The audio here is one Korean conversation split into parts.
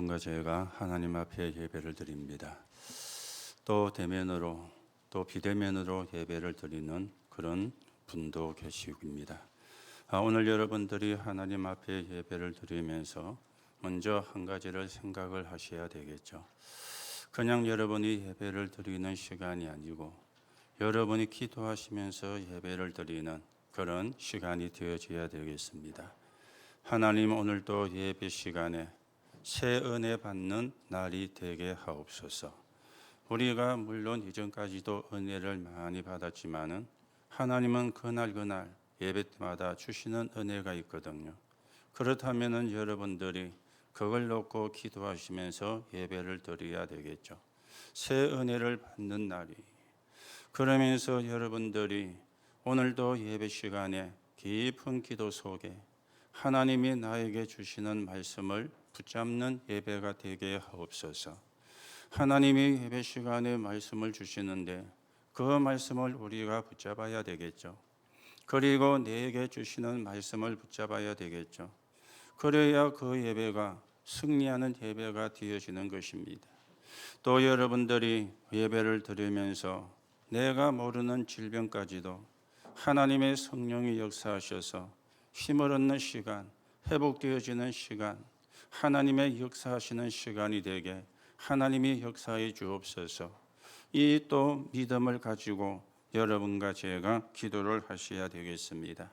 여러분과 제가 하나님 앞에 예배를 드립니다. 또 대면으로 또 비대면으로 예배를 드리는 그런 분도 계시입니다. 오늘 여러분들이 하나님 앞에 예배를 드리면서 먼저 한 가지를 생각을 하셔야 되겠죠. 그냥 여러분이 예배를 드리는 시간이 아니고 여러분이 기도하시면서 예배를 드리는 그런 시간이 되어져야 되겠습니다. 하나님, 오늘도 예배 시간에 새 은혜 받는 날이 되게 하옵소서. 우리가 물론 이전까지도 은혜를 많이 받았지만은 하나님은 그날 예배 때마다 주시는 은혜가 있거든요. 그렇다면은 여러분들이 그걸 놓고 기도하시면서 예배를 드려야 되겠죠. 새 은혜를 받는 날이. 그러면서 여러분들이 오늘도 예배 시간에 깊은 기도 속에 하나님이 나에게 주시는 말씀을 붙잡는 예배가 되게 하옵소서. 하나님이 예배 시간에 말씀을 주시는데 그 말씀을 우리가 붙잡아야 되겠죠. 그리고 내게 주시는 말씀을 붙잡아야 되겠죠. 그래야 그 예배가 승리하는 예배가 되어지는 것입니다. 또 여러분들이 예배를 드리면서 내가 모르는 질병까지도 하나님의 성령이 역사하셔서 힘을 얻는 시간, 회복되어지는 시간, 하나님의 역사하시는 시간이 되게 하나님이 역사해 주옵소서. 이 또 믿음을 가지고 여러분과 제가 기도를 하셔야 되겠습니다.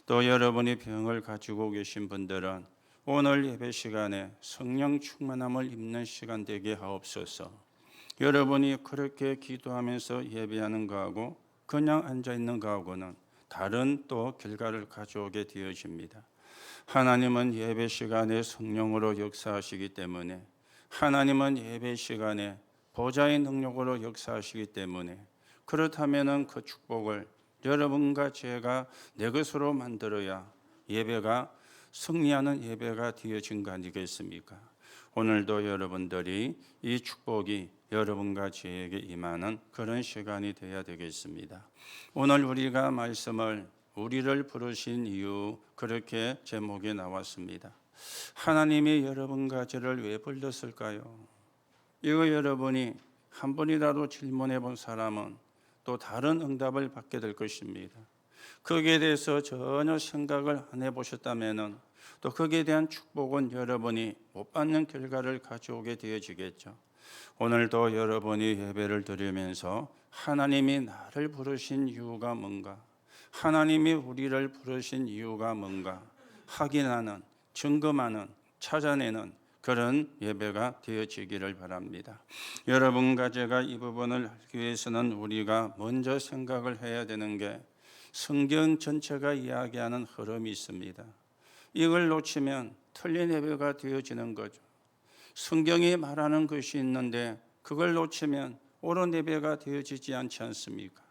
또 여러분이 병을 가지고 계신 분들은 오늘 예배 시간에 성령 충만함을 입는 시간 되게 하옵소서. 여러분이 그렇게 기도하면서 예배하는 거하고 그냥 앉아있는 거하고는 다른 또 결과를 가져오게 되어집니다. 하나님은 예배 시간에 성령으로 역사하시기 때문에, 하나님은 예배 시간에 보좌의 능력으로 역사하시기 때문에, 그렇다면 그 축복을 여러분과 제가 내 것으로 만들어야 예배가 승리하는 예배가 되어진 거 아니겠습니까? 오늘도 여러분들이 이 축복이 여러분과 저에게 임하는 그런 시간이 되어야 되겠습니다. 오늘 우리가 말씀을 우리를 부르신 이유, 그렇게 제목이 나왔습니다. 하나님이 여러분과 저를 왜 불렀을까요? 이거 여러분이 한 번이라도 질문해 본 사람은 또 다른 응답을 받게 될 것입니다. 거기에 대해서 전혀 생각을 안 해보셨다면 또 거기에 대한 축복은 여러분이 못 받는 결과를 가져오게 되어지겠죠. 오늘도 여러분이 예배를 드리면서 하나님이 나를 부르신 이유가 뭔가, 하나님이 우리를 부르신 이유가 뭔가 확인하는, 점검하는, 찾아내는 그런 예배가 되어지기를 바랍니다. 여러분과 제가 이 부분을 알기 위해서는 우리가 먼저 생각을 해야 되는 게 성경 전체가 이야기하는 흐름이 있습니다. 이걸 놓치면 틀린 예배가 되어지는 거죠. 성경이 말하는 것이 있는데 그걸 놓치면 옳은 예배가 되어지지 않지 않습니까?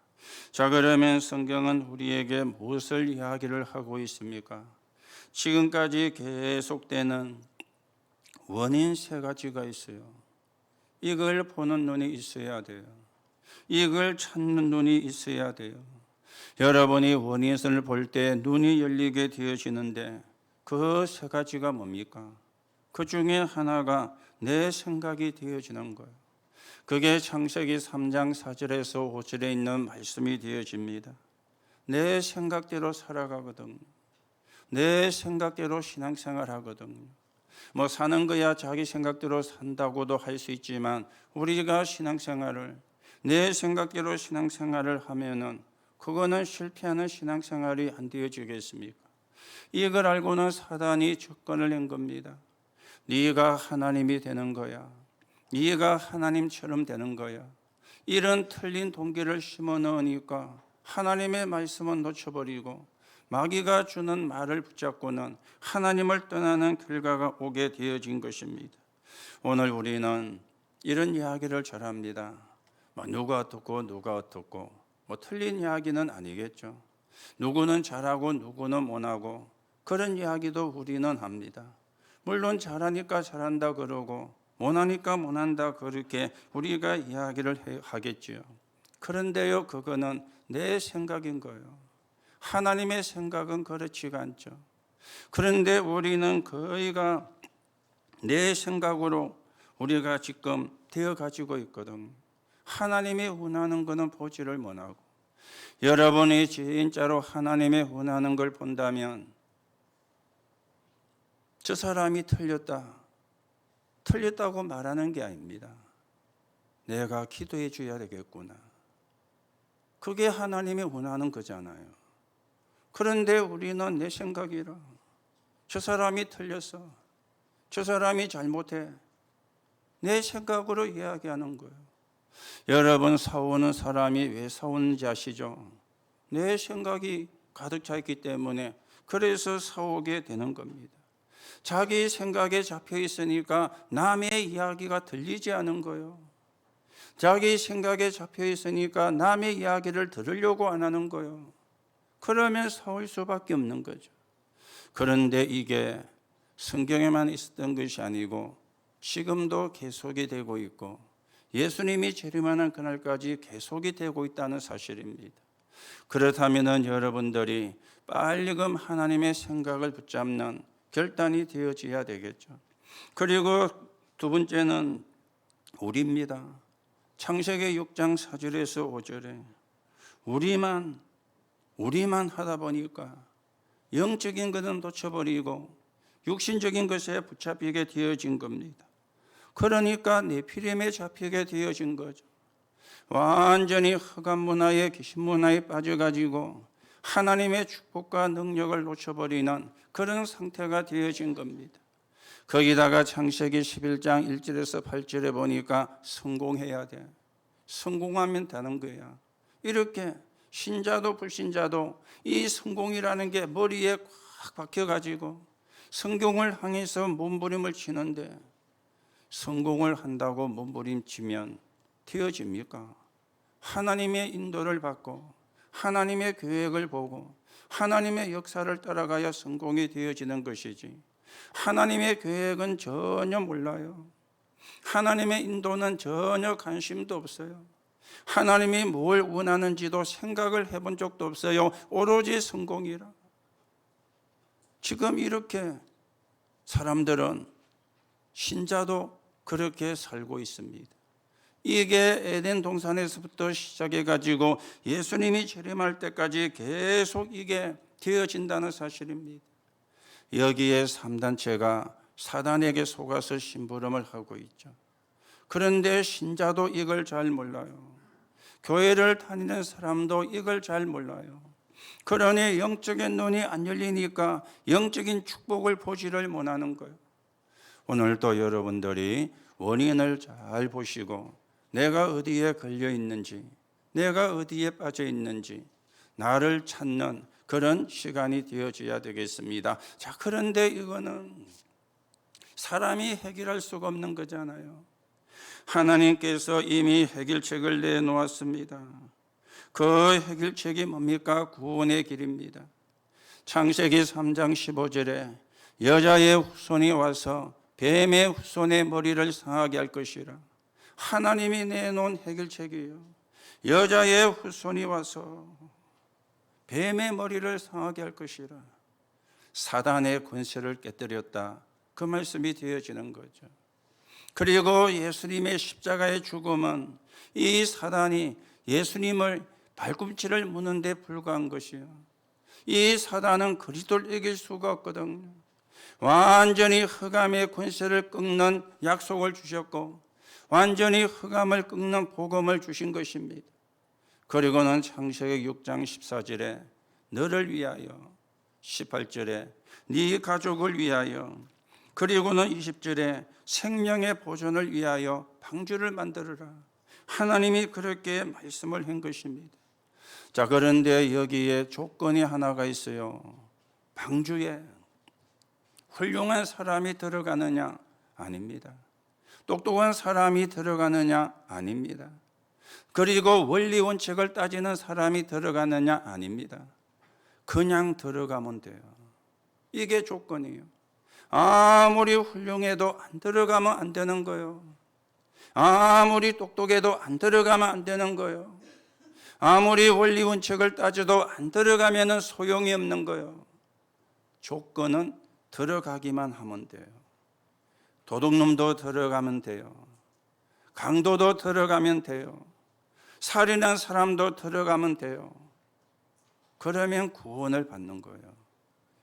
자, 그러면 성경은 우리에게 무엇을 이야기를 하고 있습니까? 지금까지 계속되는 원인 세 가지가 있어요. 이걸 보는 눈이 있어야 돼요. 이걸 찾는 눈이 있어야 돼요. 여러분이 원인을 볼 때 눈이 열리게 되어지는데 그 세 가지가 뭡니까? 그 중에 하나가 내 생각이 되어지는 거예요. 그게 창세기 3장 4절에서 5절에 있는 말씀이 되어집니다. 내 생각대로 살아가거든요. 내 생각대로 신앙생활 하거든요. 사는 거야 자기 생각대로 산다고도 할 수 있지만 우리가 신앙생활을 내 생각대로 신앙생활을 하면은 그거는 실패하는 신앙생활이 안 되어지겠습니까? 이걸 알고는 사단이 접근을 낸 겁니다. 네가 하나님이 되는 거야. 네가 하나님처럼 되는 거야. 이런 틀린 동기를 심어 넣으니까 하나님의 말씀은 놓쳐버리고 마귀가 주는 말을 붙잡고는 하나님을 떠나는 결과가 오게 되어진 것입니다. 오늘 우리는 이런 이야기를 잘합니다. 누가 어떻고 누가 어떻고 틀린 이야기는 아니겠죠. 누구는 잘하고 누구는 못하고 그런 이야기도 우리는 합니다. 물론 잘하니까 잘한다 그러고 못하니까 못한다 그렇게 우리가 이야기를 하겠지요. 그런데요, 그거는 내 생각인 거예요. 하나님의 생각은 그렇지가 않죠. 그런데 우리는 거의가 내 생각으로 우리가 지금 되어 가지고 있거든. 하나님이 원하는 것은 보지를 못하고, 여러분이 진짜로 하나님의 원하는 걸 본다면 저 사람이 틀렸다고 말하는 게 아닙니다. 내가 기도해 줘야 되겠구나. 그게 하나님이 원하는 거잖아요. 그런데 우리는 내 생각이라, 저 사람이 틀렸어, 저 사람이 잘못해, 내 생각으로 이야기하는 거예요. 여러분, 싸우는 사람이 왜 싸우는지 아시죠? 내 생각이 가득 차 있기 때문에 그래서 싸우게 되는 겁니다. 자기 생각에 잡혀 있으니까 남의 이야기가 들리지 않은 거예요. 자기 생각에 잡혀 있으니까 남의 이야기를 들으려고 안 하는 거예요. 그러면 싸울 수밖에 없는 거죠. 그런데 이게 성경에만 있었던 것이 아니고 지금도 계속이 되고 있고 예수님이 재림하는 그날까지 계속이 되고 있다는 사실입니다. 그렇다면 여러분들이 빨리금 하나님의 생각을 붙잡는 결단이 되어져야 되겠죠. 그리고 두 번째는 우리입니다. 창세기 6장 4절에서 5절에 우리만 하다 보니까 영적인 것은 놓쳐버리고 육신적인 것에 붙잡히게 되어진 겁니다. 그러니까 네피림에 잡히게 되어진 거죠. 완전히 흑암 문화에 귀신 문화에 빠져가지고 하나님의 축복과 능력을 놓쳐버리는 그런 상태가 되어진 겁니다. 거기다가 창세기 11장 1절에서 8절에 보니까 성공해야 돼. 성공하면 되는 거야. 이렇게 신자도 불신자도 이 성공이라는 게 머리에 꽉 박혀가지고 성공을 향해서 몸부림을 치는데, 성공을 한다고 몸부림치면 되어집니까? 하나님의 인도를 받고 하나님의 계획을 보고 하나님의 역사를 따라가야 성공이 되어지는 것이지, 하나님의 계획은 전혀 몰라요. 하나님의 인도는 전혀 관심도 없어요. 하나님이 뭘 원하는지도 생각을 해본 적도 없어요. 오로지 성공이라. 지금 이렇게 사람들은, 신자도 그렇게 살고 있습니다. 이게 에덴 동산에서부터 시작해가지고 예수님이 재림할 때까지 계속 이게 되어진다는 사실입니다. 여기에 3단체가 사단에게 속아서 심부름을 하고 있죠. 그런데 신자도 이걸 잘 몰라요. 교회를 다니는 사람도 이걸 잘 몰라요. 그러니 영적인 눈이 안 열리니까 영적인 축복을 보지를 못하는 거예요. 오늘도 여러분들이 원인을 잘 보시고 내가 어디에 걸려 있는지, 내가 어디에 빠져 있는지 나를 찾는 그런 시간이 되어져야 되겠습니다. 자, 그런데 이거는 사람이 해결할 수가 없는 거잖아요. 하나님께서 이미 해결책을 내놓았습니다. 그 해결책이 뭡니까? 구원의 길입니다. 창세기 3장 15절에 여자의 후손이 와서 뱀의 후손의 머리를 상하게 할 것이라. 하나님이 내놓은 해결책이에요. 여자의 후손이 와서 뱀의 머리를 상하게 할 것이라. 사단의 권세를 깨뜨렸다, 그 말씀이 되어지는 거죠. 그리고 예수님의 십자가의 죽음은 이 사단이 예수님을 발꿈치를 무는 데 불과한 것이요. 이 사단은 그리스도를 이길 수가 없거든요. 완전히 흑암의 권세를 꺾는 약속을 주셨고 완전히 흑암을 꺾는 복음을 주신 것입니다. 그리고는 창세기 6장 14절에 너를 위하여, 18절에 네 가족을 위하여, 그리고는 20절에 생명의 보존을 위하여 방주를 만들어라. 하나님이 그렇게 말씀을 한 것입니다. 자, 그런데 여기에 조건이 하나가 있어요. 방주에 훌륭한 사람이 들어가느냐? 아닙니다. 똑똑한 사람이 들어가느냐? 아닙니다. 그리고 원리 원칙을 따지는 사람이 들어가느냐? 아닙니다. 그냥 들어가면 돼요. 이게 조건이에요. 아무리 훌륭해도 안 들어가면 안 되는 거예요. 아무리 똑똑해도 안 들어가면 안 되는 거예요. 아무리 원리 원칙을 따져도 안 들어가면 소용이 없는 거예요. 조건은 들어가기만 하면 돼요. 도둑놈도 들어가면 돼요. 강도도 들어가면 돼요. 살인한 사람도 들어가면 돼요. 그러면 구원을 받는 거예요.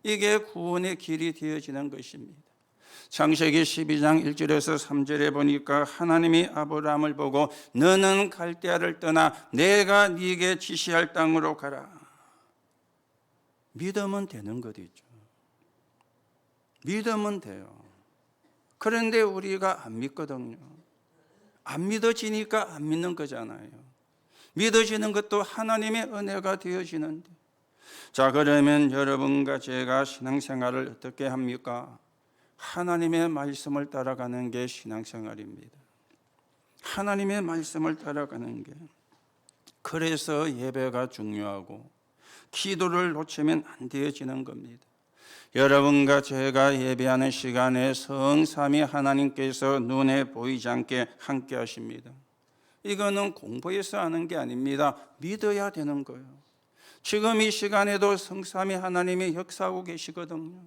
이게 구원의 길이 되어지는 것입니다. 창세기 12장 1절에서 3절에 보니까 하나님이 아브라함을 보고 너는 갈대아를 떠나 내가 네게 지시할 땅으로 가라. 믿으면 되는 것이죠. 믿으면 돼요. 그런데 우리가 안 믿거든요. 안 믿어지니까 안 믿는 거잖아요. 믿어지는 것도 하나님의 은혜가 되어지는데. 자, 그러면 여러분과 제가 신앙생활을 어떻게 합니까? 하나님의 말씀을 따라가는 게 신앙생활입니다. 하나님의 말씀을 따라가는 게. 그래서 예배가 중요하고 기도를 놓치면 안 되어지는 겁니다. 여러분과 제가 예배하는 시간에 성삼위 하나님께서 눈에 보이지 않게 함께 하십니다. 이거는 공부해서 하는 게 아닙니다. 믿어야 되는 거예요. 지금 이 시간에도 성삼위 하나님이 역사하고 계시거든요.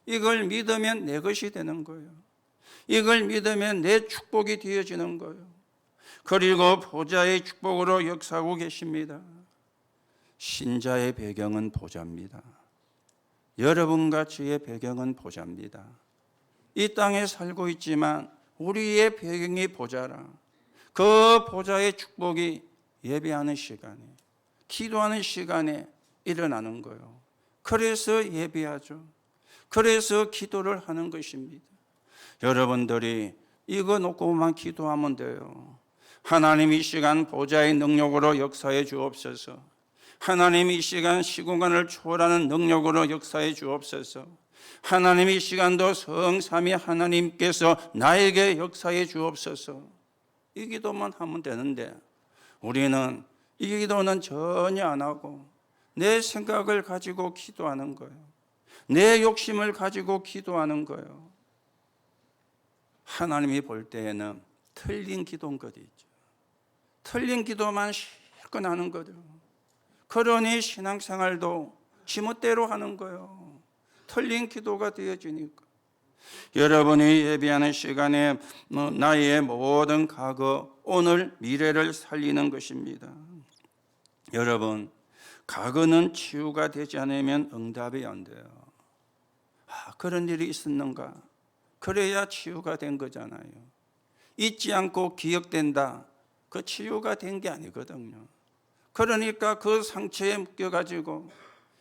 이걸 믿으면 내 것이 되는 거예요. 이걸 믿으면 내 축복이 되어지는 거예요. 그리고 보좌의 축복으로 역사하고 계십니다. 신자의 배경은 보좌입니다. 여러분과 저의 배경은 보좌입니다. 이 땅에 살고 있지만 우리의 배경이 보좌라. 그 보좌의 축복이 예배하는 시간에, 기도하는 시간에 일어나는 거예요. 그래서 예배하죠. 그래서 기도를 하는 것입니다. 여러분들이 이거 놓고만 기도하면 돼요. 하나님 이 시간 보좌의 능력으로 역사해 주옵소서. 하나님 이 시간 시공간을 초월하는 능력으로 역사해 주옵소서. 하나님 이 시간도 성삼위 하나님께서 나에게 역사해 주옵소서. 이 기도만 하면 되는데 우리는 이 기도는 전혀 안 하고 내 생각을 가지고 기도하는 거예요. 내 욕심을 가지고 기도하는 거예요. 하나님이 볼 때에는 틀린 기도인 것이 있죠. 틀린 기도만 실컷 하는 거죠. 그러니 신앙생활도 지멋대로 하는 거예요. 틀린 기도가 되어지니까. 여러분이 예배하는 시간에 나의 모든 과거, 오늘, 미래를 살리는 것입니다. 여러분, 과거는 치유가 되지 않으면 응답이 안 돼요. 그런 일이 있었는가? 그래야 치유가 된 거잖아요. 잊지 않고 기억된다. 그 치유가 된 게 아니거든요. 그러니까 그 상처에 묶여가지고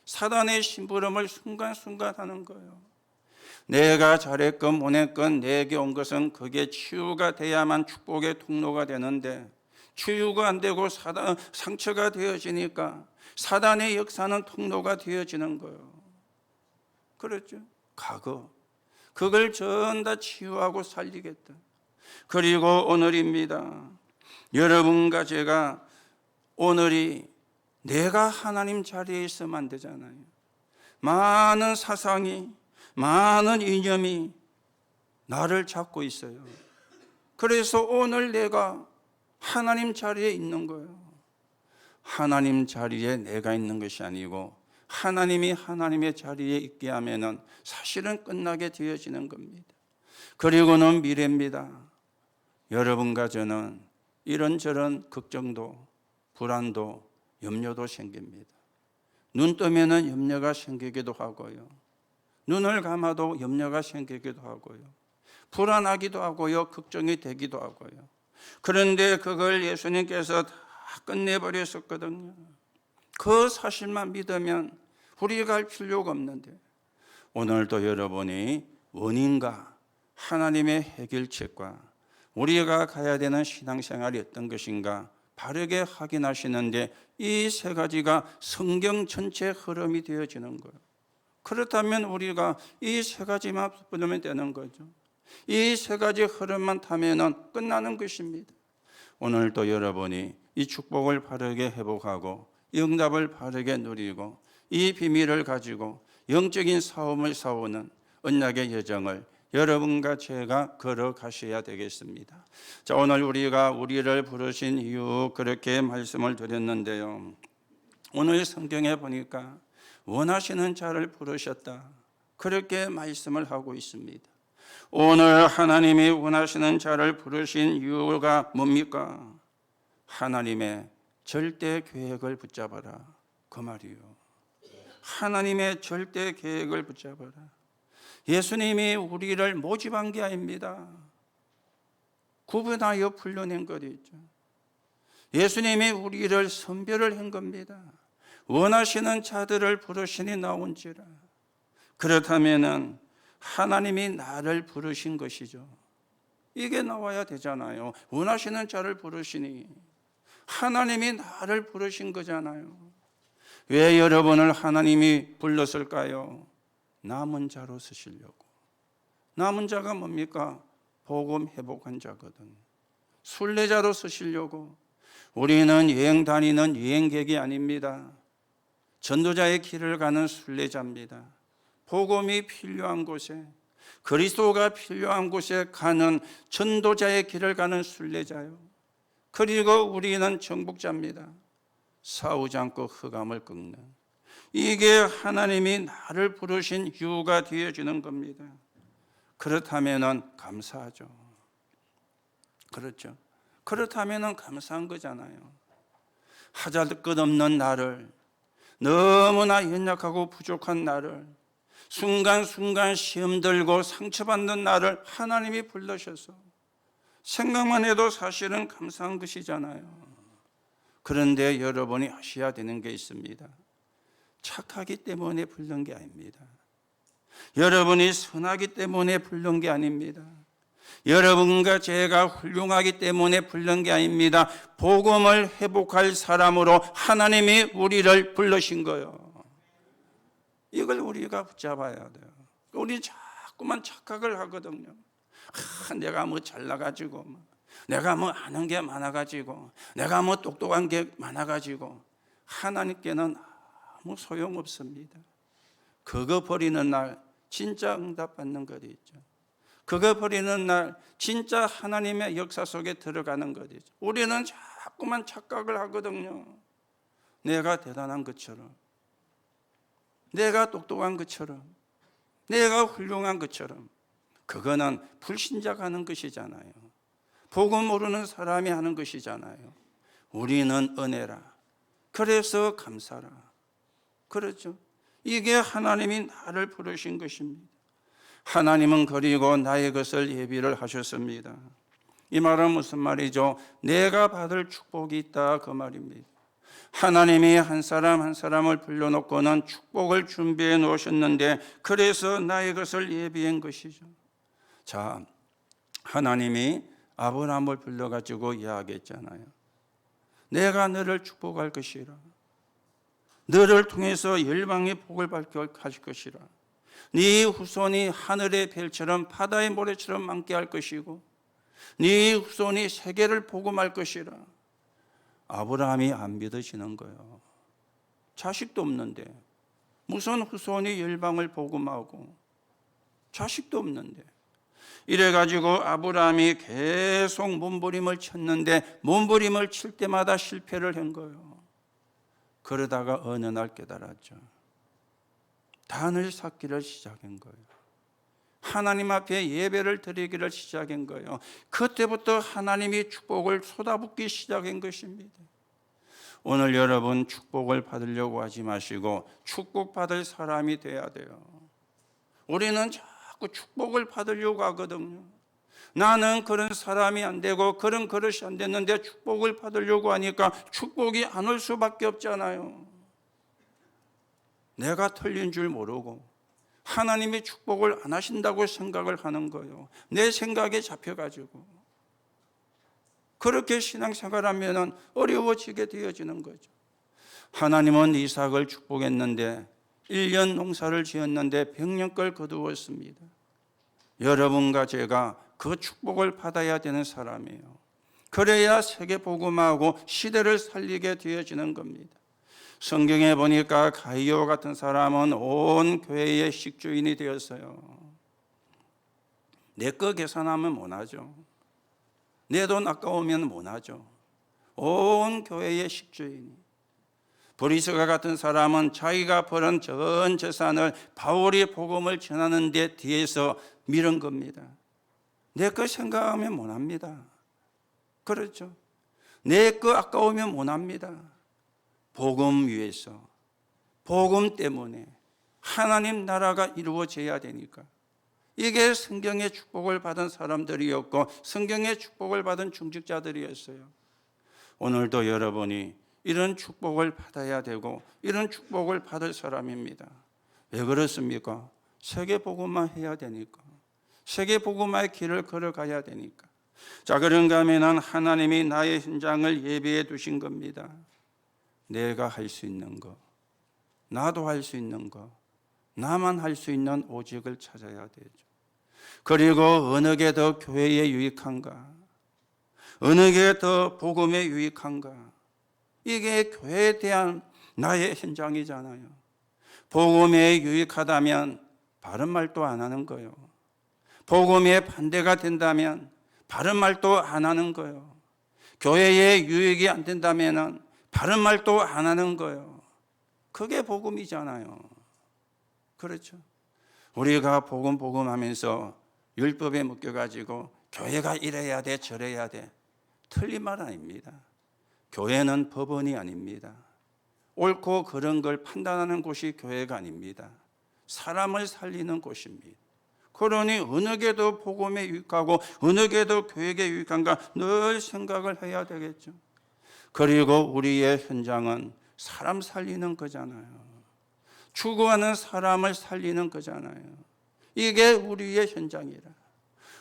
사단의 심부름을 순간순간 하는 거예요. 내가 잘했건 못했건 내게 온 것은 그게 치유가 돼야만 축복의 통로가 되는데 치유가 안 되고 상처가 되어지니까 사단의 역사는 통로가 되어지는 거예요. 그렇죠? 과거. 그걸 전 다 치유하고 살리겠다. 그리고 오늘입니다. 여러분과 제가 오늘이 내가 하나님 자리에 있으면 안 되잖아요. 많은 사상이, 많은 이념이 나를 잡고 있어요. 그래서 오늘 내가 하나님 자리에 있는 거예요. 하나님 자리에 내가 있는 것이 아니고 하나님이 하나님의 자리에 있게 하면은 사실은 끝나게 되어지는 겁니다. 그리고는 미래입니다. 여러분과 저는 이런저런 걱정도 불안도 염려도 생깁니다. 눈 뜨면은 염려가 생기기도 하고요. 눈을 감아도 염려가 생기기도 하고요. 불안하기도 하고요. 걱정이 되기도 하고요. 그런데 그걸 예수님께서 다 끝내버렸었거든요. 그 사실만 믿으면 우리가 할 필요가 없는데 오늘도 여러분이 원인과 하나님의 해결책과 우리가 가야 되는 신앙생활이 어떤 것인가 바르게 확인하시는데 이 세 가지가 성경 전체 흐름이 되어지는 거예요. 그렇다면 우리가 이 세 가지만 붙으면 되는 거죠. 이 세 가지 흐름만 타면은 끝나는 것입니다. 오늘도 여러분이 이 축복을 바르게 회복하고 이 응답을 바르게 누리고 이 비밀을 가지고 영적인 싸움을 싸우는 언약의 여정을 여러분과 제가 걸어가셔야 되겠습니다. 자, 오늘 우리를 부르신 이유 그렇게 말씀을 드렸는데요. 오늘 성경에 보니까 원하시는 자를 부르셨다. 그렇게 말씀을 하고 있습니다. 오늘 하나님이 원하시는 자를 부르신 이유가 뭡니까? 하나님의 절대 계획을 붙잡아라, 그 말이요. 하나님의 절대 계획을 붙잡아라. 예수님이 우리를 모집한 게 아닙니다. 구분하여 불러낸 것이죠. 예수님이 우리를 선별을 한 겁니다. 원하시는 자들을 부르시니 나온지라. 그렇다면은 하나님이 나를 부르신 것이죠. 이게 나와야 되잖아요. 원하시는 자를 부르시니 하나님이 나를 부르신 거잖아요. 왜 여러분을 하나님이 불렀을까요? 남은 자로 쓰시려고. 남은 자가 뭡니까? 복음 회복한 자거든. 순례자로 쓰시려고. 우리는 여행 다니는 여행객이 아닙니다. 전도자의 길을 가는 순례자입니다. 복음이 필요한 곳에, 그리스도가 필요한 곳에 가는 전도자의 길을 가는 순례자요. 그리고 우리는 정복자입니다. 싸우지 않고 흑암을 꺾는. 이게 하나님이 나를 부르신 이유가 되어지는 겁니다. 그렇다면 감사하죠. 그렇죠. 그렇다면 감사한 거잖아요. 하잘것없는 나를, 너무나 연약하고 부족한 나를, 순간순간 시험 들고 상처받는 나를 하나님이 불러셔서 생각만 해도 사실은 감사한 것이잖아요. 그런데 여러분이 아셔야 되는 게 있습니다. 착하기 때문에 부른 게 아닙니다. 여러분이 선하기 때문에 부른 게 아닙니다. 여러분과 제가 훌륭하기 때문에 부른 게 아닙니다. 복음을 회복할 사람으로 하나님이 우리를 부르신 거예요. 이걸 우리가 붙잡아야 돼요. 우리 자꾸만 착각을 하거든요. 내가 뭐 잘나가지고, 내가 뭐 아는 게 많아가지고, 내가 뭐 똑똑한 게 많아가지고, 하나님께는 아무 소용없습니다. 그거 버리는 날 진짜 응답받는 것이 있죠. 그거 버리는 날 진짜 하나님의 역사 속에 들어가는 것이죠. 우리는 자꾸만 착각을 하거든요. 내가 대단한 것처럼, 내가 똑똑한 것처럼, 내가 훌륭한 것처럼. 그거는 불신자가 하는 것이잖아요. 복음 모르는 사람이 하는 것이잖아요. 우리는 은혜라. 그래서 감사라. 그렇죠. 이게 하나님이 나를 부르신 것입니다. 하나님은 그리고 나의 것을 예비를 하셨습니다. 이 말은 무슨 말이죠? 내가 받을 축복이 있다, 그 말입니다. 하나님이 한 사람 한 사람을 불러놓고는 축복을 준비해 놓으셨는데, 그래서 나의 것을 예비한 것이죠. 자, 하나님이 아브라함을 불러가지고 이야기했잖아요. 내가 너를 축복할 것이라. 너를 통해서 열방의 복을 받게 하실 것이라. 네 후손이 하늘의 별처럼 바다의 모래처럼 많게 할 것이고, 네 후손이 세계를 복음할 것이라. 아브라함이 안 믿어지는 거예요. 자식도 없는데 무슨 후손이 열방을 복음하고, 자식도 없는데. 이래가지고 아브라함이 계속 몸부림을 쳤는데 몸부림을 칠 때마다 실패를 한 거예요. 그러다가 어느 날 깨달았죠. 단을 쌓기를 시작한 거예요. 하나님 앞에 예배를 드리기를 시작한 거예요. 그때부터 하나님이 축복을 쏟아붓기 시작한 것입니다. 오늘 여러분 축복을 받으려고 하지 마시고 축복받을 사람이 돼야 돼요. 우리는 자꾸 축복을 받으려고 하거든요. 나는 그런 사람이 안 되고 그런 그릇이 안 됐는데 축복을 받으려고 하니까 축복이 안 올 수밖에 없잖아요. 내가 틀린 줄 모르고 하나님이 축복을 안 하신다고 생각을 하는 거예요. 내 생각에 잡혀가지고. 그렇게 신앙생활하면 어려워지게 되어지는 거죠. 하나님은 이삭을 축복했는데 1년 농사를 지었는데 100년걸 거두었습니다. 여러분과 제가 그 축복을 받아야 되는 사람이에요. 그래야 세계 복음하고 시대를 살리게 되어지는 겁니다. 성경에 보니까 가이오 같은 사람은 온 교회의 식주인이 되었어요. 내 거 계산하면 못하죠. 내 돈 아까우면 못하죠. 온 교회의 식주인이. 브리스가 같은 사람은 자기가 벌은 전 재산을 바울이 복음을 전하는 데 뒤에서 밀은 겁니다. 내 거 생각하면 못합니다. 그렇죠? 내 거 아까우면 못합니다. 복음 위해서, 복음 때문에 하나님 나라가 이루어져야 되니까. 이게 성경의 축복을 받은 사람들이었고 성경의 축복을 받은 중직자들이었어요. 오늘도 여러분이 이런 축복을 받아야 되고 이런 축복을 받을 사람입니다. 왜 그렇습니까? 세계 복음만 해야 되니까. 세계 복음화의 길을 걸어가야 되니까. 자, 그런가 하면 하나님이 나의 현장을 예비해 두신 겁니다. 내가 할 수 있는 거, 나도 할 수 있는 거, 나만 할 수 있는 오직을 찾아야 되죠. 그리고 어느 게 더 교회에 유익한가, 어느 게 더 복음에 유익한가, 이게 교회에 대한 나의 현장이잖아요. 복음에 유익하다면 바른 말도 안 하는 거예요. 복음에 반대가 된다면 바른 말도 안 하는 거예요. 교회에 유익이 안 된다면 바른 말도 안 하는 거예요. 그게 복음이잖아요. 그렇죠? 우리가 복음 하면서 율법에 묶여가지고 교회가 이래야 돼 저래야 돼, 틀린 말 아닙니다. 교회는 법원이 아닙니다. 옳고 그런 걸 판단하는 곳이 교회가 아닙니다. 사람을 살리는 곳입니다. 그러니 어느 게 더 복음에 유익하고 어느 게 더 교회에 유익한가 늘 생각을 해야 되겠죠. 그리고 우리의 현장은 사람 살리는 거잖아요. 추구하는 사람을 살리는 거잖아요. 이게 우리의 현장이라.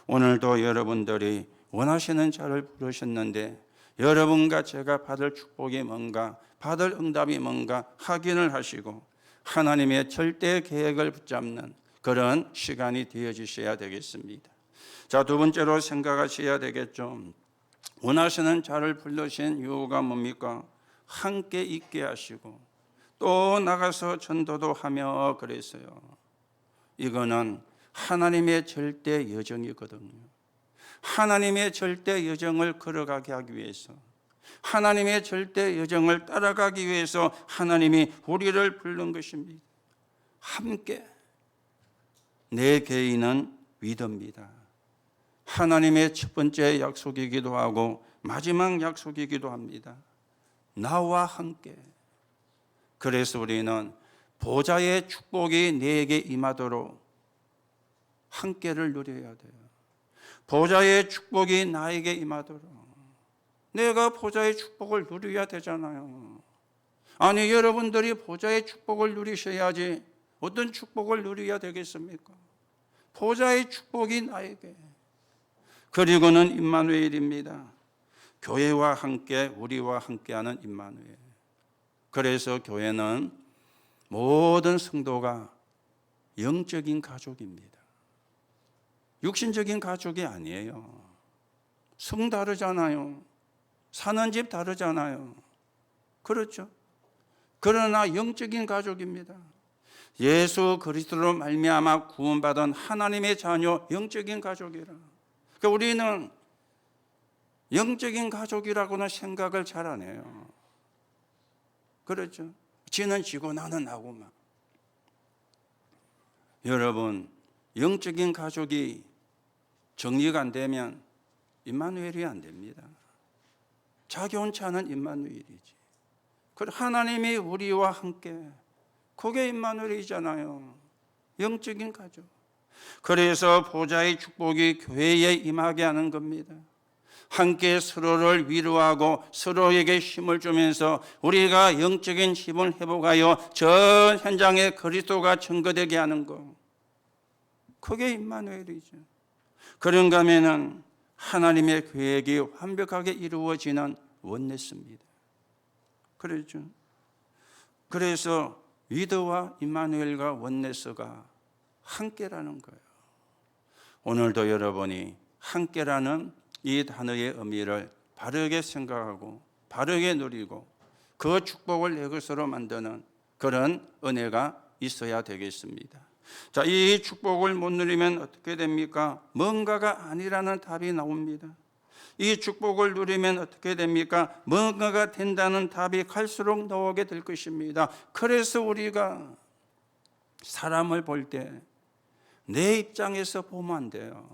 오늘도 여러분들이 원하시는 자를 부르셨는데 여러분과 제가 받을 축복이 뭔가, 받을 응답이 뭔가 확인을 하시고 하나님의 절대 계획을 붙잡는 그런 시간이 되어주셔야 되겠습니다. 자, 두 번째로 생각하셔야 되겠죠. 원하시는 자를 부르신 이유가 뭡니까? 함께 있게 하시고 또 나가서 전도도 하며 그랬어요. 이거는 하나님의 절대 여정이거든요. 하나님의 절대 여정을 걸어가게 하기 위해서, 하나님의 절대 여정을 따라가기 위해서 하나님이 우리를 부른 것입니다. 함께. 내 개인은 위더입니다. 하나님의 첫 번째 약속이기도 하고 마지막 약속이기도 합니다. 나와 함께. 그래서 우리는 보좌의 축복이 내게 임하도록 함께를 누려야 돼요. 보좌의 축복이 나에게 임하도록. 내가 보좌의 축복을 누려야 되잖아요. 아니, 여러분들이 보좌의 축복을 누리셔야지 어떤 축복을 누려야 되겠습니까? 보좌의 축복이 나에게. 그리고는 임마누엘입니다. 교회와 함께, 우리와 함께하는 임마누엘. 그래서 교회는 모든 성도가 영적인 가족입니다. 육신적인 가족이 아니에요. 성 다르잖아요. 사는 집 다르잖아요. 그렇죠? 그러나 영적인 가족입니다. 예수 그리스도로 말미암아 구원받은 하나님의 자녀, 영적인 가족이라. 그러니까 우리는 영적인 가족이라고는 생각을 잘 안 해요. 그렇죠? 지는 지고 나는 나고만. 여러분, 영적인 가족이 정리가 안 되면 임마누엘이 안 됩니다. 자기 혼자는 임마누엘이지. 하나님이 우리와 함께, 그게 임마누엘이잖아요. 영적인 가족. 그래서 보좌의 축복이 교회에 임하게 하는 겁니다. 함께 서로를 위로하고 서로에게 힘을 주면서 우리가 영적인 힘을 회복하여 전 현장에 그리스도가 증거되게 하는 것. 그게 임마누엘이죠. 그런가 하면은 하나님의 계획이 완벽하게 이루어지는 원네스입니다. 그렇죠. 그래서 위드와 임마누엘과 원네스가 함께라는 거예요. 오늘도 여러분이 함께라는 이 단어의 의미를 바르게 생각하고 바르게 누리고 그 축복을 내 것으로 만드는 그런 은혜가 있어야 되겠습니다. 자, 이 축복을 못 누리면 어떻게 됩니까? 뭔가가 아니라는 답이 나옵니다. 이 축복을 누리면 어떻게 됩니까? 뭔가가 된다는 답이 갈수록 나오게 될 것입니다. 그래서 우리가 사람을 볼 때 내 입장에서 보면 안 돼요.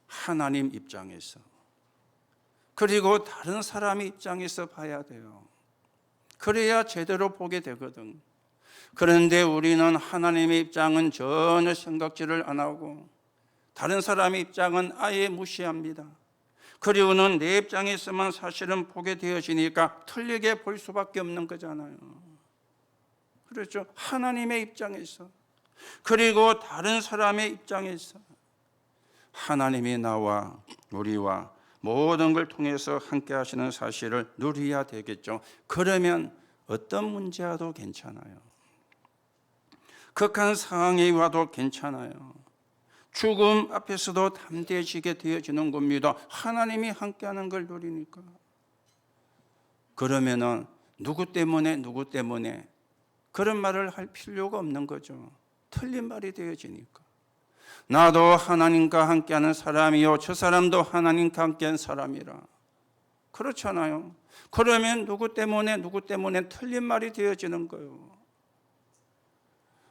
하나님 입장에서, 그리고 다른 사람 입장에서 봐야 돼요. 그래야 제대로 보게 되거든. 그런데 우리는 하나님의 입장은 전혀 생각지를 안 하고 다른 사람의 입장은 아예 무시합니다. 그리고는 내 입장에서만 사실은 보게 되어지니까 틀리게 볼 수밖에 없는 거잖아요. 그렇죠? 하나님의 입장에서, 그리고 다른 사람의 입장에서 하나님이 나와 우리와 모든 걸 통해서 함께 하시는 사실을 누려야 되겠죠. 그러면 어떤 문제와도 괜찮아요. 극한 상황에 와도 괜찮아요. 죽음 앞에서도 담대해지게 되어지는 겁니다. 하나님이 함께하는 걸 누리니까. 그러면은 누구 때문에 그런 말을 할 필요가 없는 거죠. 틀린 말이 되어지니까. 나도 하나님과 함께하는 사람이요, 저 사람도 하나님과 함께한 사람이라. 그렇잖아요. 그러면 누구 때문에 틀린 말이 되어지는 거예요.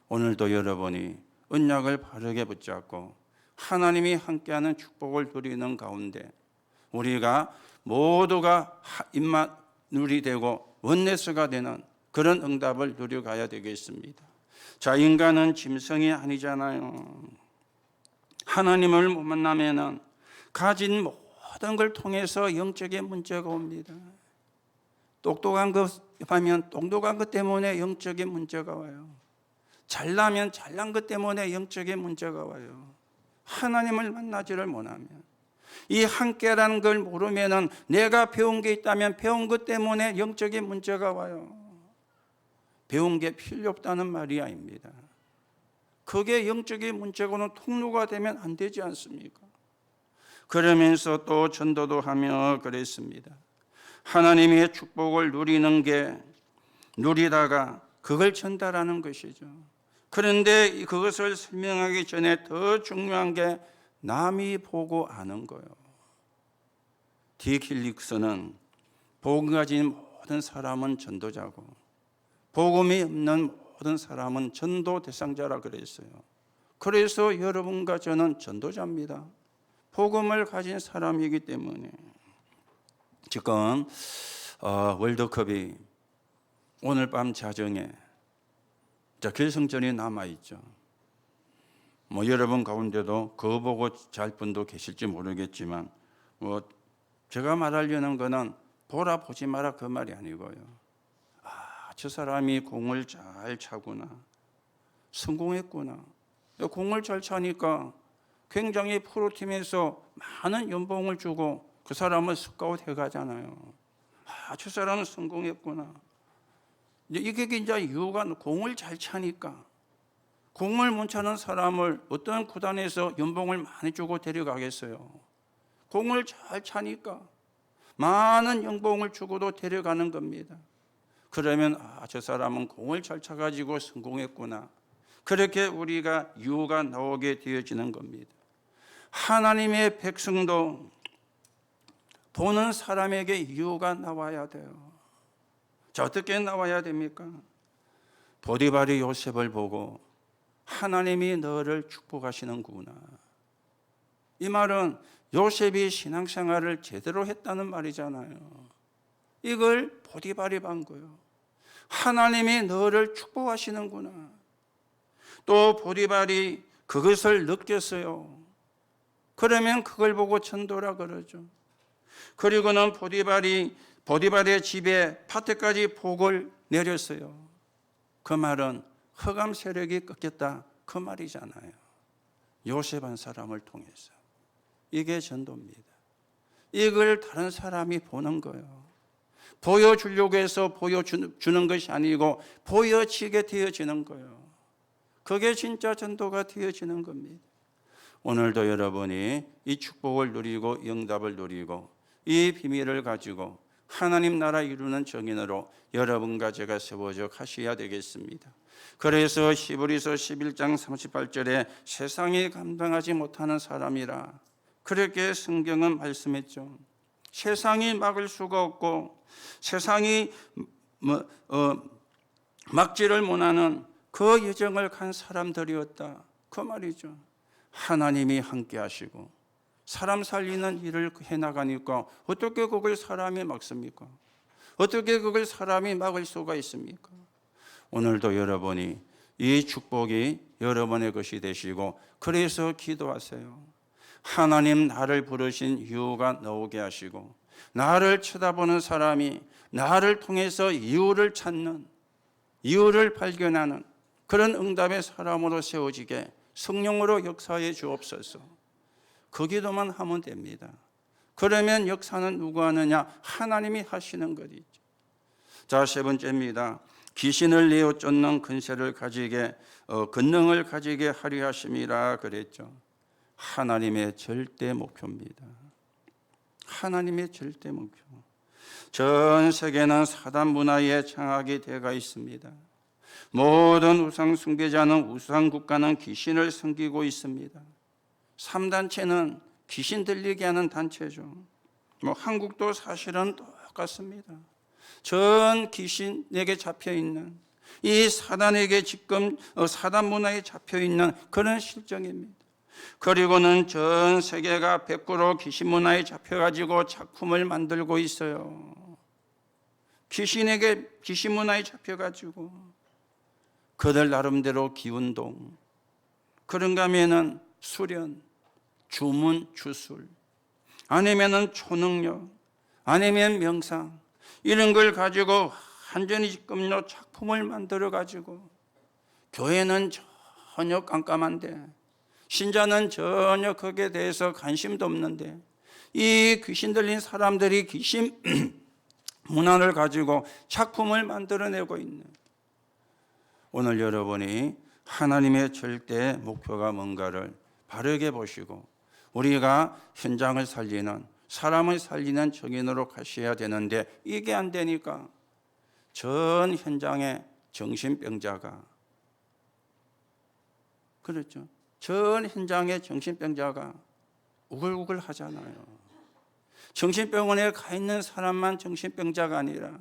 오늘도 여러분이 언약을 바르게 붙잡고 하나님이 함께하는 축복을 누리는 가운데 우리가 모두가 입만울이 되고 원내스가 되는 그런 응답을 누려가야 되겠습니다. 자, 인간은 짐승이 아니잖아요. 하나님을 못 만나면은 가진 모든 걸 통해서 영적인 문제가 옵니다. 똑똑한 것 하면 똑똑한 것 때문에 영적인 문제가 와요. 잘나면 잘난 것 때문에 영적인 문제가 와요. 하나님을 만나지를 못하면, 이 함께라는 걸 모르면은 내가 배운 게 있다면 배운 것 때문에 영적인 문제가 와요. 배운 게 필요 없다는 말이 아닙니다. 그게 영적인 문제고는 통로가 되면 안 되지 않습니까? 그러면서 또 전도도 하며 그랬습니다. 하나님의 축복을 누리다가 그걸 전달하는 것이죠. 그런데 그것을 설명하기 전에 더 중요한 게 남이 보고 아는 거예요. 디킬릭스는 복음 가진 모든 사람은 전도자고 복음이 없는 모든 사람은 전도 대상자라 그랬어요. 그래서 여러분과 저는 전도자입니다. 복음을 가진 사람이기 때문에. 지금 월드컵이 오늘 밤 자정에 결승전이 남아있죠. 여러분 가운데도 그거 보고 잘 분도 계실지 모르겠지만 제가 말하려는 거는 보라 보지 마라 그 말이 아니고요. 저 사람이 공을 잘 차구나, 성공했구나. 공을 잘 차니까 굉장히 프로팀에서 많은 연봉을 주고 그 사람을 스카웃 해가잖아요. 저 사람은 성공했구나. 이게 이제 이유가 공을 잘 차니까. 공을 못 차는 사람을 어떤 구단에서 연봉을 많이 주고 데려가겠어요. 공을 잘 차니까 많은 연봉을 주고도 데려가는 겁니다. 그러면 저 사람은 공을 잘 차가지고 성공했구나. 그렇게 우리가 이유가 나오게 되어지는 겁니다. 하나님의 백성도 보는 사람에게 이유가 나와야 돼요. 자, 어떻게 나와야 됩니까? 보디발이 요셉을 보고 하나님이 너를 축복하시는구나. 이 말은 요셉이 신앙생활을 제대로 했다는 말이잖아요. 이걸 보디발이 본 거예요. 하나님이 너를 축복하시는구나. 또 보디발이 그것을 느꼈어요. 그러면 그걸 보고 전도라 그러죠. 그리고는 보디발의 집에 밭에까지 복을 내렸어요. 그 말은 흑암 세력이 꺾였다 그 말이잖아요. 요셉 한 사람을 통해서. 이게 전도입니다. 이걸 다른 사람이 보는 거예요. 보여주려고 해서 보여주는 것이 아니고 보여지게 되어지는 거예요. 그게 진짜 전도가 되어지는 겁니다. 오늘도 여러분이 이 축복을 누리고 응답을 누리고 이 비밀을 가지고 하나님 나라 이루는 정인으로 여러분과 제가 세워져 가셔야 되겠습니다. 그래서 히브리서 11장 38절에 세상이 감당하지 못하는 사람이라 그렇게 성경은 말씀했죠. 세상이 막을 수가 없고 세상이 막지를 못하는 그 여정을 간 사람들이었다 그 말이죠. 하나님이 함께 하시고 사람 살리는 일을 해나가니까 어떻게 그걸 사람이 막습니까? 어떻게 그걸 사람이 막을 수가 있습니까? 오늘도 여러분이 이 축복이 여러분의 것이 되시고, 그래서 기도하세요. 하나님 나를 부르신 이유가 나오게 하시고, 나를 쳐다보는 사람이 나를 통해서 이유를 찾는, 이유를 발견하는 그런 응답의 사람으로 세워지게 성령으로 역사해 주옵소서. 그 기도만 하면 됩니다. 그러면 역사는 누가 하느냐? 하나님이 하시는 것이죠. 자, 세 번째입니다. 귀신을 내어 쫓는 근세를 가지게, 권능을 가지게 하려 하심이라 그랬죠. 하나님의 절대 목표입니다. 하나님의 절대 목표. 전 세계는 사단 문화에 장악이 되어 있습니다. 모든 우상 숭배자는, 우상 국가는 귀신을 섬기고 있습니다. 3단체는 귀신 들리게 하는 단체죠. 한국도 사실은 똑같습니다. 전 귀신에게 잡혀있는, 이 사단에게 지금 사단 문화에 잡혀있는 그런 실정입니다. 그리고는 전 세계가 100% 귀신 문화에 잡혀가지고 작품을 만들고 있어요. 귀신에게, 귀신 문화에 잡혀가지고 그들 나름대로 기운동, 그런가 하면은 수련, 주문, 주술, 아니면은 초능력, 아니면 명상, 이런 걸 가지고 완전히 지금요 작품을 만들어 가지고, 교회는 전혀 깜깜한데, 신자는 전혀 거기에 대해서 관심도 없는데, 이 귀신 들린 사람들이 귀신 문화를 가지고 작품을 만들어내고 있는, 오늘 여러분이 하나님의 절대 목표가 뭔가를 바르게 보시고, 우리가 현장을 살리는, 사람을 살리는 정인으로 가셔야 되는데, 이게 안 되니까 전 현장에 정신병자가, 그렇죠, 전 현장에 정신병자가 우글우글 하잖아요. 정신병원에 가 있는 사람만 정신병자가 아니라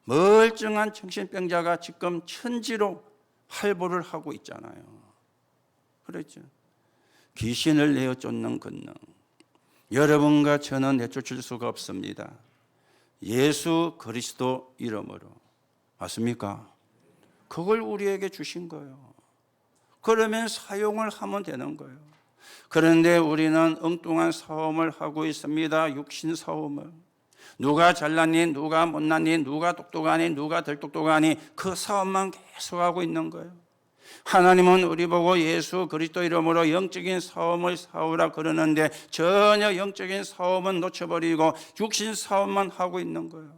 멀쩡한 정신병자가 지금 천지로 활보를 하고 있잖아요. 그렇죠. 귀신을 내어 쫓는 권능, 여러분과 저는 내쫓을 수가 없습니다. 예수 그리스도 이름으로. 맞습니까? 그걸 우리에게 주신 거예요. 그러면 사용을 하면 되는 거예요. 그런데 우리는 엉뚱한 싸움을 하고 있습니다. 육신 싸움을. 누가 잘났니, 누가 못났니, 누가 똑똑하니, 누가 덜 똑똑하니, 그 싸움만 계속하고 있는 거예요. 하나님은 우리 보고 예수 그리스도 이름으로 영적인 싸움을 싸우라 그러는데, 전혀 영적인 싸움은 놓쳐버리고 육신 싸움만 하고 있는 거예요.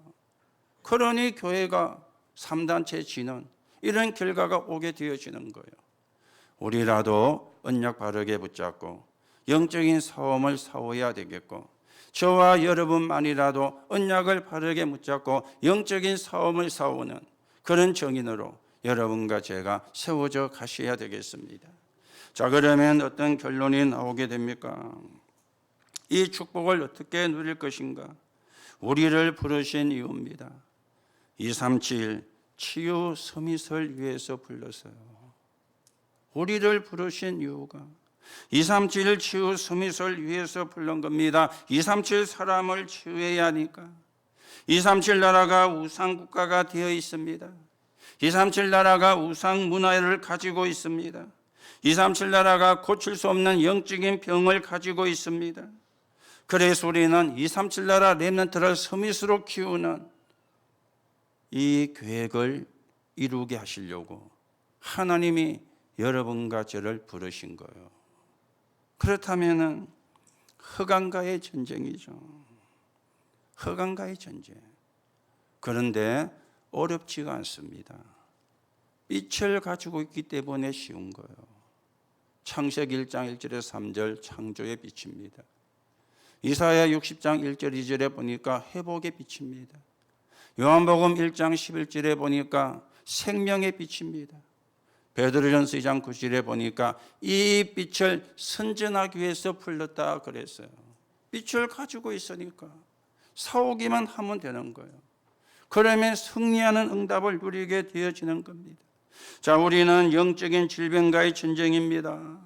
그러니 교회가 3단체 지는 이런 결과가 오게 되어지는 거예요. 우리라도 언약 바르게 붙잡고 영적인 싸움을 싸워야 되겠고, 저와 여러분만이라도 언약을 바르게 붙잡고 영적인 싸움을 싸우는 그런 정인으로 여러분과 제가 세워져 가셔야 되겠습니다. 자, 그러면 어떤 결론이 나오게 됩니까? 이 축복을 어떻게 누릴 것인가? 우리를 부르신 이유입니다. 237 치유 서밋을 위해서 불렀어요. 우리를 부르신 이유가 237 치유 서밋을 위해서 부른 겁니다. 237 사람을 치유해야 하니까. 237 나라가 우상 국가가 되어 있습니다. 237 나라가 우상 문화를 가지고 있습니다. 237 나라가 고칠 수 없는 영적인 병을 가지고 있습니다. 그래서 우리는 237 나라 렘넌트를 서밋으로 키우는 이 계획을 이루게 하시려고 하나님이 여러분과 저를 부르신 거예요. 그렇다면 흑암과의 전쟁이죠. 흑암과의 전쟁. 그런데 어렵지가 않습니다. 빛을 가지고 있기 때문에 쉬운 거예요. 창세기 1장 1절에서 3절 창조의 빛입니다. 이사야 60장 1절 2절에 보니까 회복의 빛입니다. 요한복음 1장 11절에 보니까 생명의 빛입니다. 베드로전서 2장 9절에 보니까 이 빛을 선전하기 위해서 불렀다 그랬어요. 빛을 가지고 있으니까 사오기만 하면 되는 거예요. 그러면 승리하는 응답을 누리게 되어지는 겁니다. 자, 우리는 영적인 질병과의 전쟁입니다.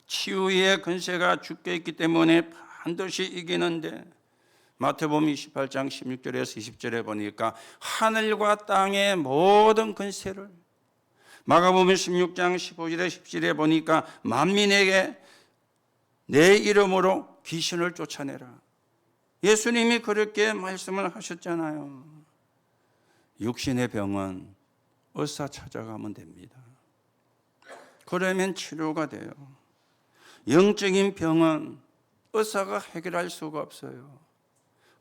치유의 권세가 주께 있기 때문에 반드시 이기는데, 마태복음 28장 16절에서 20절에 보니까 하늘과 땅의 모든 권세를, 마가복음 16장 15절에 17절에 보니까 만민에게 내 이름으로 귀신을 쫓아내라. 예수님이 그렇게 말씀을 하셨잖아요. 육신의 병은 의사 찾아가면 됩니다. 그러면 치료가 돼요. 영적인 병은 의사가 해결할 수가 없어요.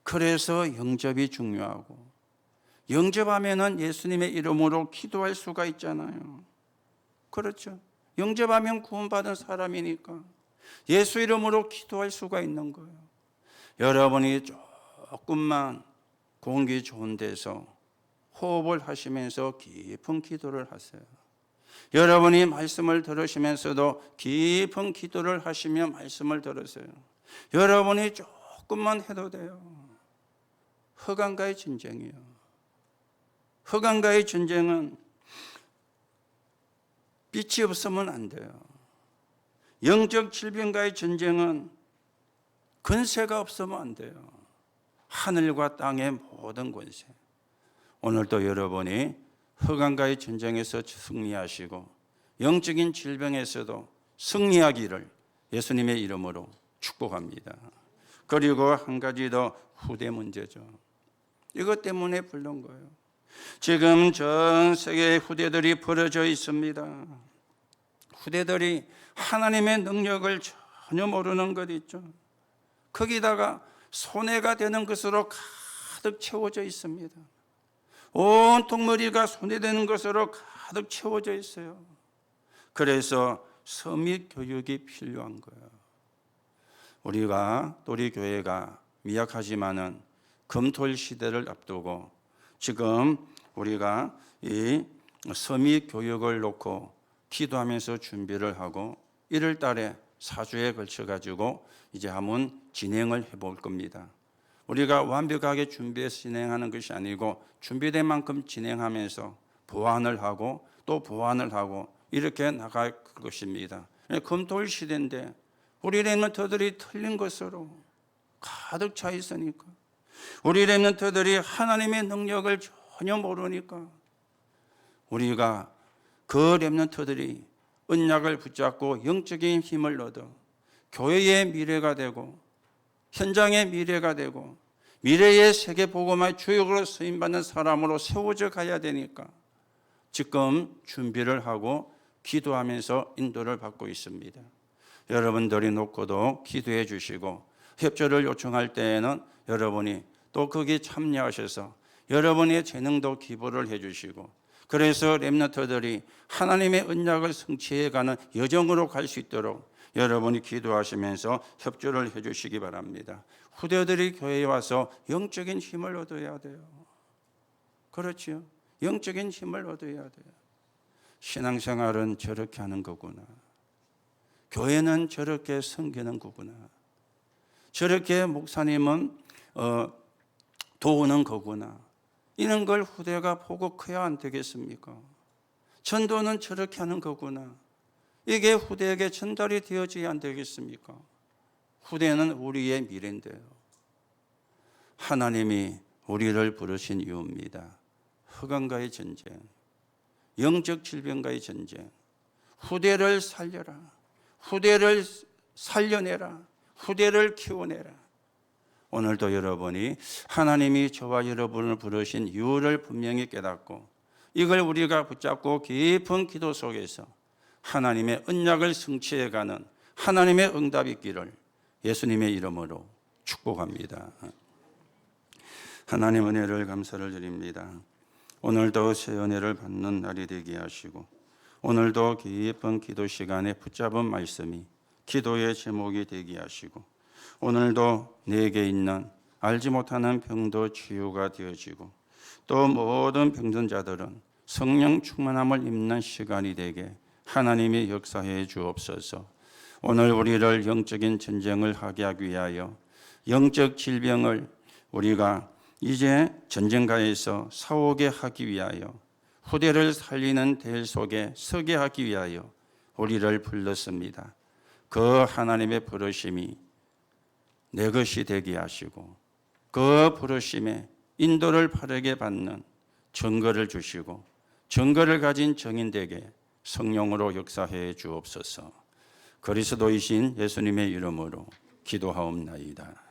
그래서 영접이 중요하고, 영접하면은 예수님의 이름으로 기도할 수가 있잖아요. 그렇죠? 영접하면 구원받은 사람이니까 예수 이름으로 기도할 수가 있는 거예요. 여러분이 조금만 공기 좋은 데서 호흡을 하시면서 깊은 기도를 하세요. 여러분이 말씀을 들으시면서도 깊은 기도를 하시며 말씀을 들으세요. 여러분이 조금만 해도 돼요. 흑암과의 전쟁이요. 흑암과의 전쟁은 빛이 없으면 안 돼요. 영적 질병과의 전쟁은 권세가 없으면 안 돼요. 하늘과 땅의 모든 권세. 오늘도 여러분이 흑암과의 전쟁에서 승리하시고 영적인 질병에서도 승리하기를 예수님의 이름으로 축복합니다. 그리고 한 가지 더, 후대 문제죠. 이것 때문에 부른 거예요. 지금 전 세계의 후대들이 벌어져 있습니다. 후대들이 하나님의 능력을 전혀 모르는 것 있죠. 거기다가 손해가 되는 것으로 가득 채워져 있습니다. 온통 머리가 손해되는 것으로 가득 채워져 있어요. 그래서 서밋 교육이 필요한 거예요. 우리 교회가 미약하지만은 금토일 시대를 앞두고 지금 우리가 이 서밋 교육을 놓고 기도하면서 준비를 하고 1월 달에 4주에 걸쳐 가지고 이제 한번 진행을 해볼 겁니다. 우리가 완벽하게 준비해서 진행하는 것이 아니고 준비된 만큼 진행하면서 보완을 하고 또 보완을 하고 이렇게 나갈 것입니다. 금토일 시대인데 우리 렘넌트들이 틀린 것으로 가득 차 있으니까, 우리 렘넌트들이 하나님의 능력을 전혀 모르니까, 우리가 그 렘넌트들이 언약을 붙잡고 영적인 힘을 얻어 교회의 미래가 되고 현장의 미래가 되고 미래의 세계복음화의 주역으로 쓰임받는 사람으로 세워져 가야 되니까 지금 준비를 하고 기도하면서 인도를 받고 있습니다. 여러분들이 놓고도 기도해 주시고 협조를 요청할 때에는 여러분이 또 거기에 참여하셔서 여러분의 재능도 기부를 해 주시고, 그래서 렘넌트들이 하나님의 언약을 성취해가는 여정으로 갈 수 있도록 여러분이 기도하시면서 협조를 해 주시기 바랍니다. 후대들이 교회에 와서 영적인 힘을 얻어야 돼요. 그렇죠? 영적인 힘을 얻어야 돼요. 신앙생활은 저렇게 하는 거구나. 교회는 저렇게 섬기는 거구나. 저렇게 목사님은 도우는 거구나. 이런 걸 후대가 보고 커야 안 되겠습니까? 전도는 저렇게 하는 거구나. 이게 후대에게 전달이 되어져야 안 되겠습니까? 후대는 우리의 미래인데요. 하나님이 우리를 부르신 이유입니다. 흑암과의 전쟁, 영적 질병과의 전쟁. 후대를 살려라. 후대를 살려내라. 후대를 키워내라. 오늘도 여러분이 하나님이 저와 여러분을 부르신 이유를 분명히 깨닫고 이걸 우리가 붙잡고 깊은 기도 속에서 하나님의 언약을 성취해가는 하나님의 응답이 있기를 예수님의 이름으로 축복합니다. 하나님 은혜를 감사를 드립니다. 오늘도 새 은혜를 받는 날이 되게 하시고 오늘도 깊은 기도 시간에 붙잡은 말씀이 기도의 제목이 되게 하시고 오늘도 내게 있는 알지 못하는 병도 치유가 되어지고 또 모든 병든 자들은 성령 충만함을 입는 시간이 되게 하나님이 역사해 주옵소서. 오늘 우리를 영적인 전쟁을 하게 하기 위하여 영적 질병을 우리가 이제 전쟁가에서 싸우게 하기 위하여 후대를 살리는 대 속에 서게 하기 위하여 우리를 불렀습니다. 그 하나님의 부르심이 내 것이 되게 하시고 그 부르심에 인도를 바르게 받는 증거를 주시고 증거를 가진 증인되게 성령으로 역사해 주옵소서. 그리스도이신 예수님의 이름으로 기도하옵나이다.